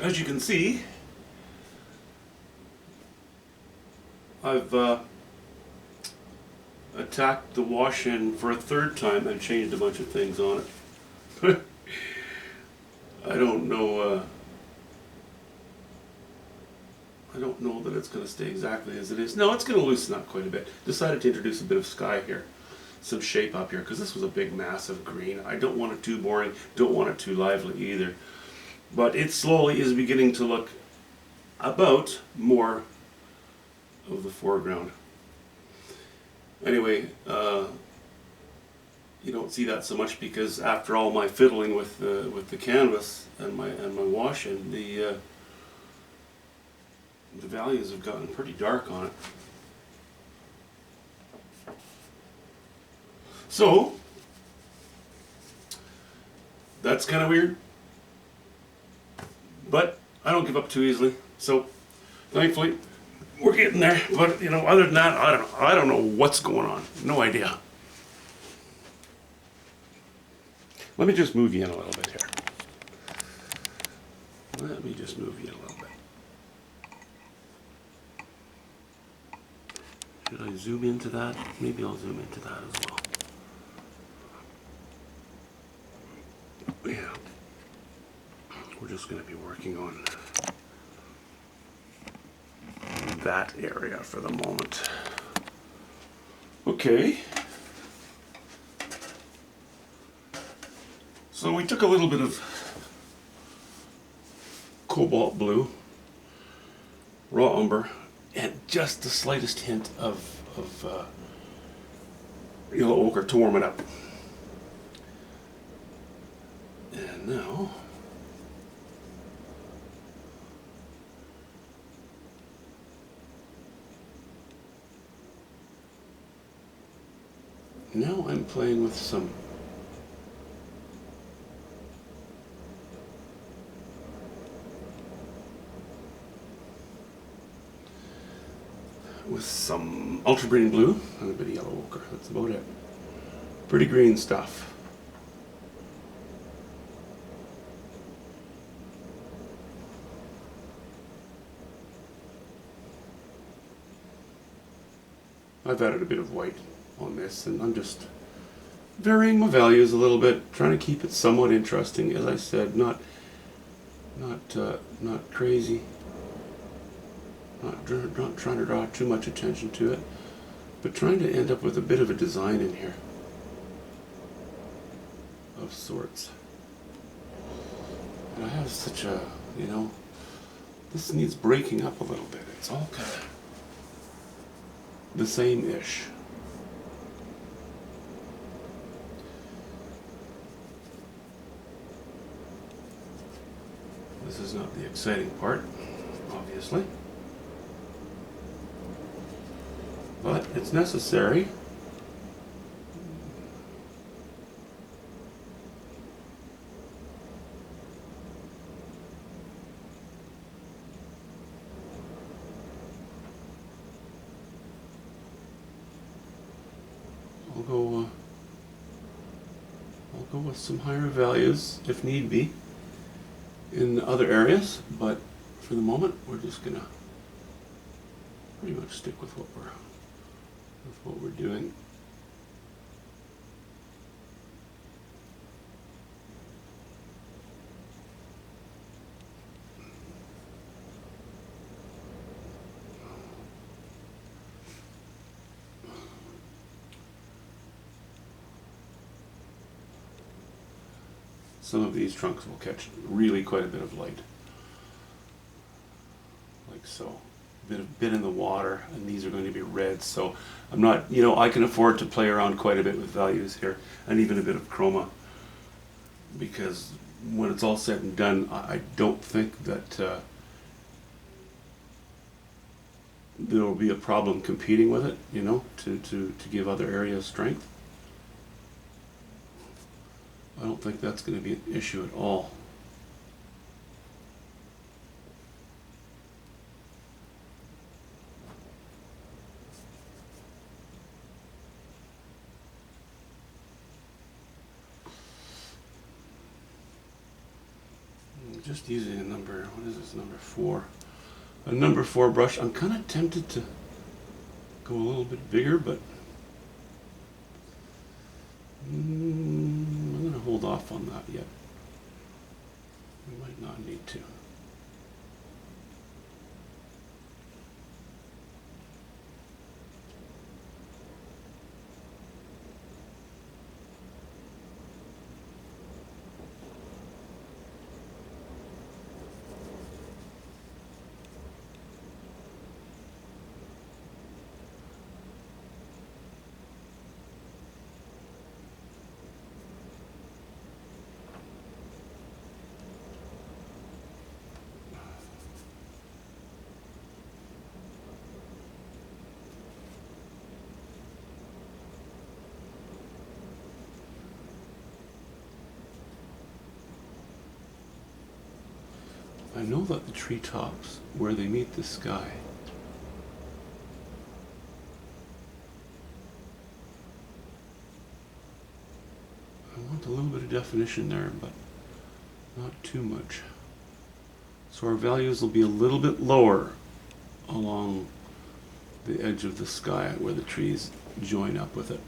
as you can see, I've attacked the wash-in for a third time and changed a bunch of things on it. I don't know. I don't know that it's going to stay exactly as it is. No, it's going to loosen up quite a bit. Decided to introduce a bit of sky here, some shape up here, because this was a big mass of green. I don't want it too boring, don't want it too lively either. But it slowly is beginning to look about more of the foreground. Anyway, you don't see that so much because after all my fiddling with the canvas and my wash-in, the values have gotten pretty dark on it. So that's kind of weird, but I don't give up too easily. So thankfully we're getting there. But you know, other than that, I don't know what's going on. No idea. Let me just move you in a little bit here. Let me just move you in a little bit. Should I zoom into that? Maybe I'll zoom into that as well. Yeah. We're just going to be working on that area for the moment. Okay. So we took a little bit of cobalt blue, raw umber, and just the slightest hint of yellow ochre to warm it up. And now I'm playing with some ultramarine blue and a bit of yellow ochre. That's about it. Pretty green stuff. I've added a bit of white on this, and I'm just varying my values a little bit, trying to keep it somewhat interesting. As I said, not crazy, not trying to draw too much attention to it, but trying to end up with a bit of a design in here of sorts. And I have such a, you know, this needs breaking up a little bit. It's all kind of the same-ish. This is not the exciting part, obviously, but it's necessary. I'll go with some higher values if need be in other areas, but for the moment we're just gonna pretty much stick with what we're doing. Some of these trunks will catch really quite a bit of light, like so. Bit in the water, and these are going to be red, so I'm not, you know, I can afford to play around quite a bit with values here, and even a bit of chroma, because when it's all said and done, I don't think that there will be a problem competing with it, you know, to give other areas strength. I don't think that's going to be an issue at all. just using a number, what is this, number 4? A number 4 brush. I'm kind of tempted to go a little bit bigger, but I'm going to hold off on that yet. We might not need to. I know that the treetops, where they meet the sky, I want a little bit of definition there, but not too much. So our values will be a little bit lower along the edge of the sky where the trees join up with it.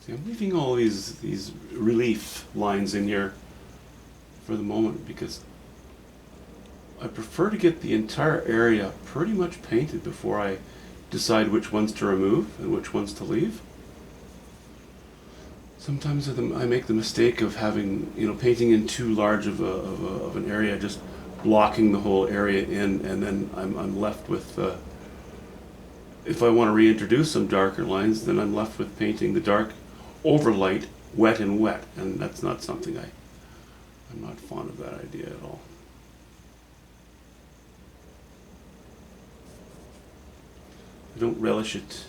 See, I'm leaving all these relief lines in here for the moment because I prefer to get the entire area pretty much painted before I decide which ones to remove and which ones to leave. Sometimes I make the mistake of having, painting in too large of an area, just blocking the whole area in, and then I'm left with, if I want to reintroduce some darker lines, then I'm left with painting the dark over light, wet and wet, and that's not something I'm not fond of that idea at all. I don't relish it.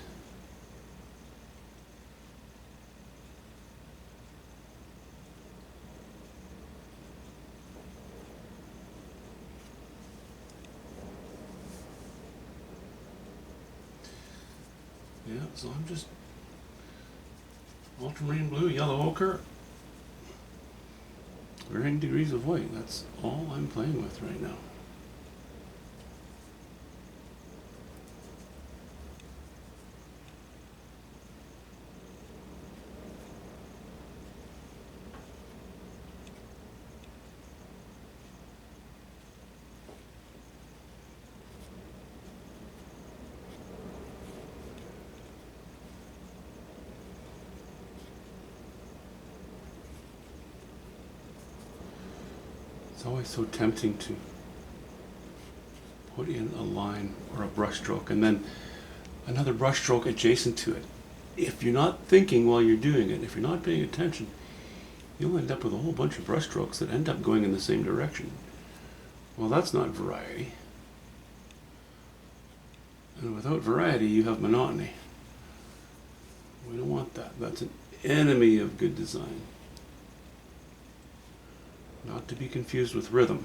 Yeah, so I'm just ultramarine blue, yellow ochre, varying degrees of white. That's all I'm playing with right now. It's always so tempting to put in a line or a brush stroke and then another brush stroke adjacent to it. If you're not thinking while you're doing it, if you're not paying attention, you'll end up with a whole bunch of brush strokes that end up going in the same direction. Well, that's not variety. And without variety, you have monotony. We don't want that. That's an enemy of good design. Not to be confused with rhythm.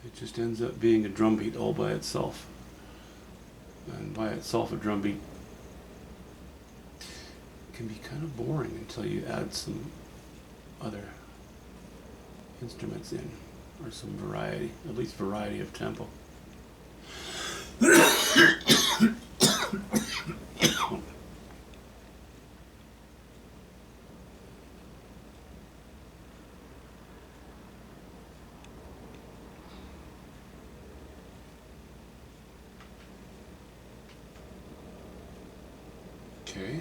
It just ends up being a drum beat all by itself. And by itself, a drum beat can be kind of boring until you add some other instruments in, or some variety, at least variety of tempo. Okay,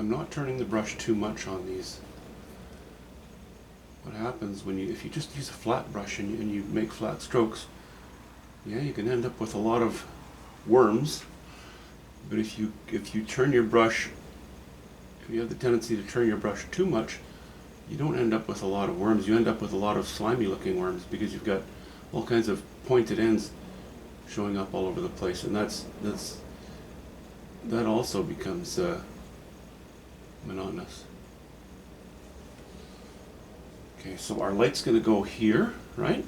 I'm not turning the brush too much on these. What happens when if you just use a flat brush and you make flat strokes, yeah, you can end up with a lot of worms. But if you turn your brush, if you have the tendency to turn your brush too much, you don't end up with a lot of worms. You end up with a lot of slimy looking worms because you've got all kinds of pointed ends showing up all over the place, and that also becomes monotonous. Okay, so our light's going to go here, right?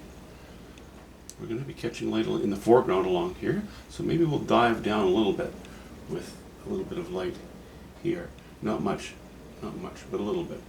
We're going to be catching light in the foreground along here, so maybe we'll dive down a little bit with a little bit of light here. Not much, but a little bit.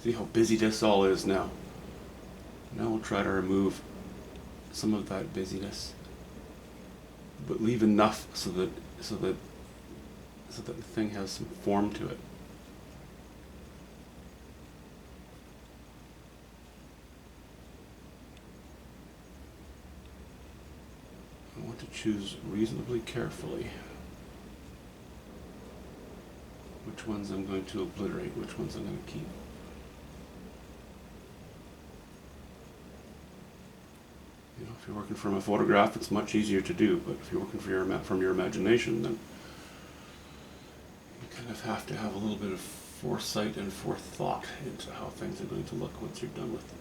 See how busy this all is now. Now we'll try to remove some of that busyness, but leave enough so that the thing has some form to it. I want to choose reasonably carefully which ones I'm going to obliterate, which ones I'm going to keep. You know, if you're working from a photograph, it's much easier to do, but if you're working from your imagination, then you kind of have to have a little bit of foresight and forethought into how things are going to look once you're done with them.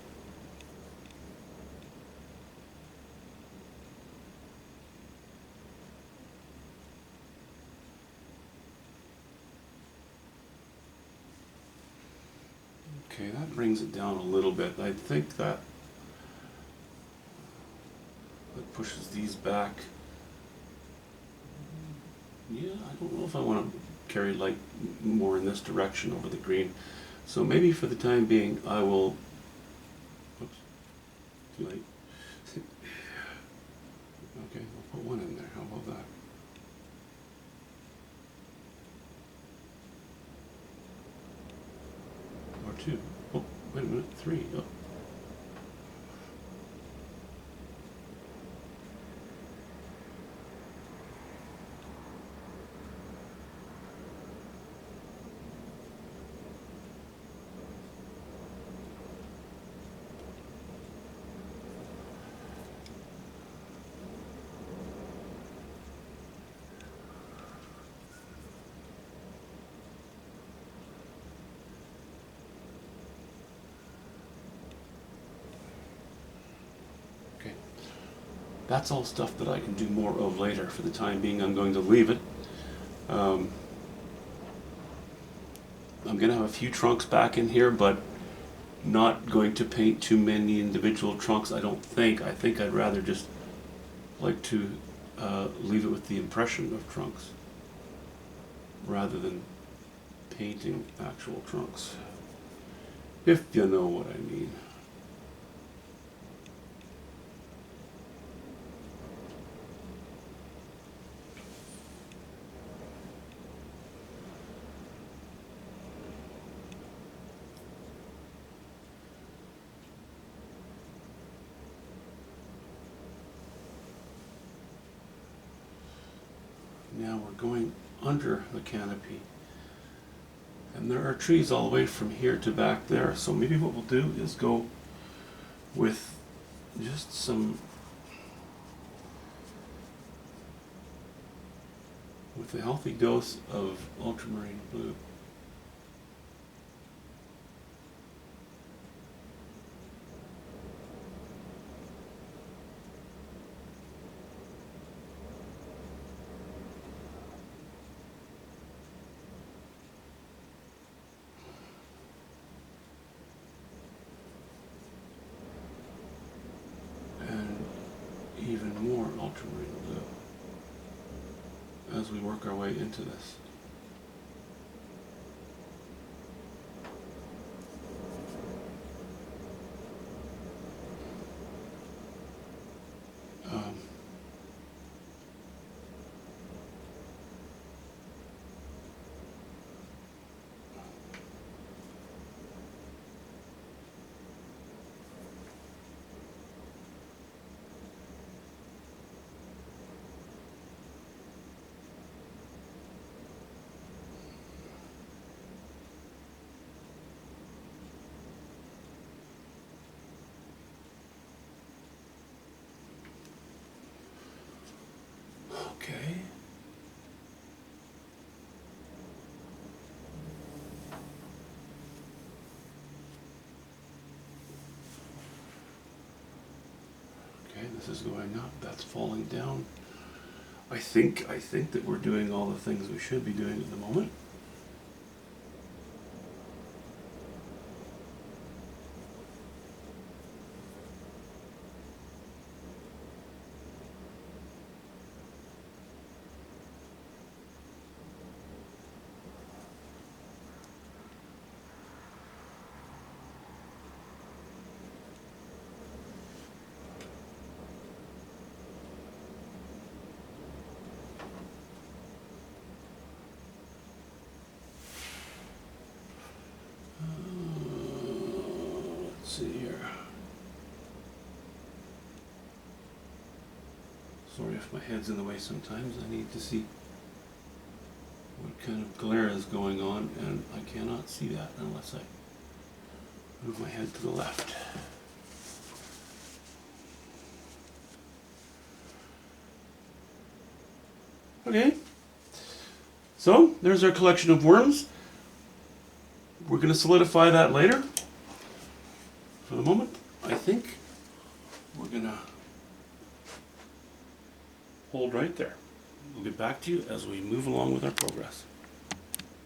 Okay, that brings it down a little bit. I think that pushes these back. Yeah, I don't know if I want to carry light more in this direction over the green. So maybe for the time being I will, oops, too late. Okay, I'll put one in there. How about that? Or two. Oh, wait a minute, three. Oh. That's all stuff that I can do more of later. For the time being, I'm going to leave it. I'm going to have a few trunks back in here, but not going to paint too many individual trunks, I don't think. I think I'd rather just like to leave it with the impression of trunks rather than painting actual trunks, if you know what I mean. Now we're going under the canopy, and there are trees all the way from here to back there, so maybe what we'll do is go with just with a healthy dose of ultramarine blue. Even more ultramarine blue as we work our way into this. This is going up, that's falling down. I think that we're doing all the things we should be doing at the moment. Let's see here. Sorry if my head's in the way sometimes. I need to see what kind of glare is going on, and I cannot see that unless I move my head to the left. Okay, so there's our collection of worms. We're going to solidify that later. For the moment, I think we're going to hold right there. We'll get back to you as we move along with our progress.